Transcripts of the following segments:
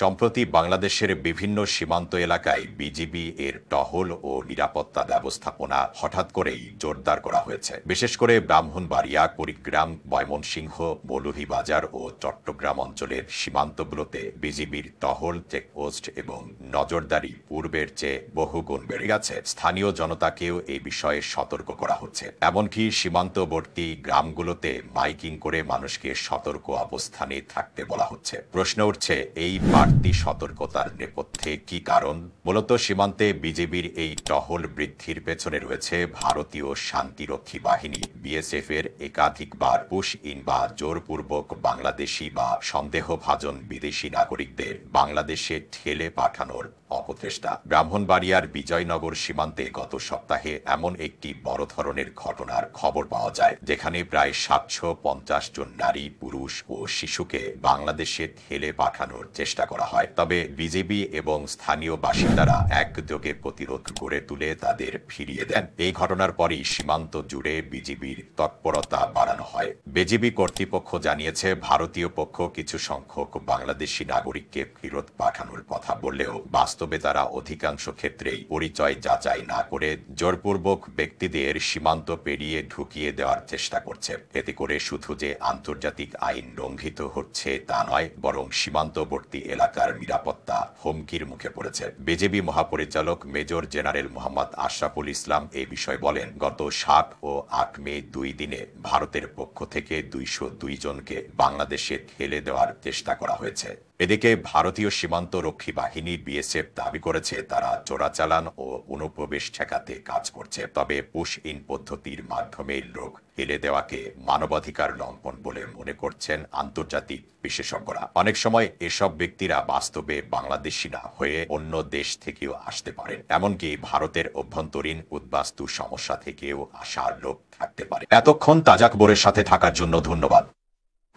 সম্প্রতি বাংলাদেশের বিভিন্ন সীমান্ত এলাকায় বিজিবি এর টহল ও নিরাপত্তা ব্যবস্থাপনা হঠাৎ করেই জোরদার করা হয়েছে। বিশেষ করে ব্রাহ্মণবাড়িয়া, কুড়িগ্রাম, ময়মনসিংহ, মৌলভীবাজার ও চট্টগ্রাম অঞ্চলের সীমান্তগুলোতে বিজিবির টহল, চেকপোস্ট এবং নজরদারি পূর্বের চেয়ে বহুগুণ বেড়ে গেছে। স্থানীয় জনতাকেও এই বিষয়ে সতর্ক করা হচ্ছে। এমনকি সীমান্তবর্তী গ্রামগুলোতে মাইকিং করে মানুষকে সতর্ক অবস্থানে থাকতে বলা হচ্ছে। প্রশ্ন উঠছে, এই বাড়তি সতর্কতার নেপথ্যে কি কারণ? মূলত সীমান্তে বিজেপির এই টহল বৃদ্ধির পেছনে রয়েছে ভারতীয় শান্তিরক্ষী বাহিনী বিএসএফ এর একাধিকবার পুশ ইন বা জোরপূর্বক বাংলাদেশি বা সন্দেহভাজন বিদেশি নাগরিকদের বাংলাদেশে ঠেলে পাঠানোর অপচেষ্টা। ব্রাহ্মণবাড়িয়ার বিজয়নগর সীমান্তে গত সপ্তাহে এমন একটি বড় ধরনের ঘটনার খবর পাওয়া যায়, যেখানে প্রায় 750 জন নারী, পুরুষ ও শিশুকে বাংলাদেশে ঠেলে পাঠানোর চেষ্টা করা হয়। তবে বিজেপি এবং স্থানীয় বাসিন্দারা একযোগে প্রতিরোধ গড়ে তুলে তাদের ফিরিয়ে দেন। এই ঘটনার পরই সীমান্ত জুড়ে বিজেপির তৎপরতা বাড়ানো হয়। বিজেপি কর্তৃপক্ষ জানিয়েছে, ভারতীয় পক্ষ কিছু সংখ্যক বাংলাদেশি নাগরিককে ফেরত পাঠানোর কথা বললেও বাস্তবে তারা অধিকাংশ ক্ষেত্রেই পরিচয় যাচাই না করে জোরপূর্বক ব্যক্তিদের সীমান্ত পেরিয়ে ঢুকিয়ে দেওয়ার চেষ্টা করছে। এতে করে শুধু যে আন্তর্জাতিক আইন লঙ্ঘিত হচ্ছে তা নয়, বরং সীমান্তবর্তী এলাকার নিরাপত্তা হুমকির মুখে পড়েছে। বিজেপি মহাপরিচালক মেজর জেনারেল মোহাম্মদ আশরাফুল ইসলাম এ বিষয়ে বলেন, গত 7 ও 8 মে 2 দিনে ভারতের পক্ষ থেকে 202 জনকে বাংলাদেশে ঠেলে দেওয়ার চেষ্টা করা হয়েছে। এদিকে ভারতীয় সীমান্ত রক্ষী বাহিনী বিএসএফ দাবি করেছে, তারা চোরাচালান ও অনুপ্রবেশ ঠেকাতে কাজ করছে। তবে পুশ ইন পদ্ধতির মাধ্যমে লোক ফেলে দেওয়াকে মানবাধিকার লঙ্ঘন বলে মনে করছেন আন্তর্জাতিক বিশেষজ্ঞরা। অনেক সময় এসব ব্যক্তিরা বাস্তবে বাংলাদেশি না হয়ে অন্য দেশ থেকেও আসতে পারেন। এমনকি ভারতের অভ্যন্তরীণ উদ্বাস্তু সমস্যা থেকেও আসার লোক থাকতে পারে। এতক্ষণ তাজা খবরের সাথে থাকার জন্য ধন্যবাদ।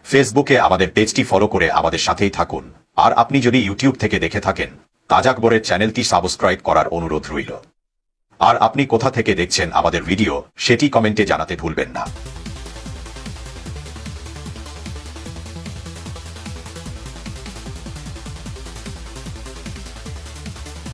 ফেসবুকে আমাদের পেজটি ফলো করে আমাদের সাথেই থাকুন। আর আপনি যদি ইউটিউব থেকে দেখে থাকেন, তাজা খবরের চ্যানেলটি সাবস্ক্রাইব করার অনুরোধ রইল। আর আপনি কোথা থেকে দেখছেন আমাদের ভিডিও, সেটি কমেন্টে জানাতে ভুলবেন না।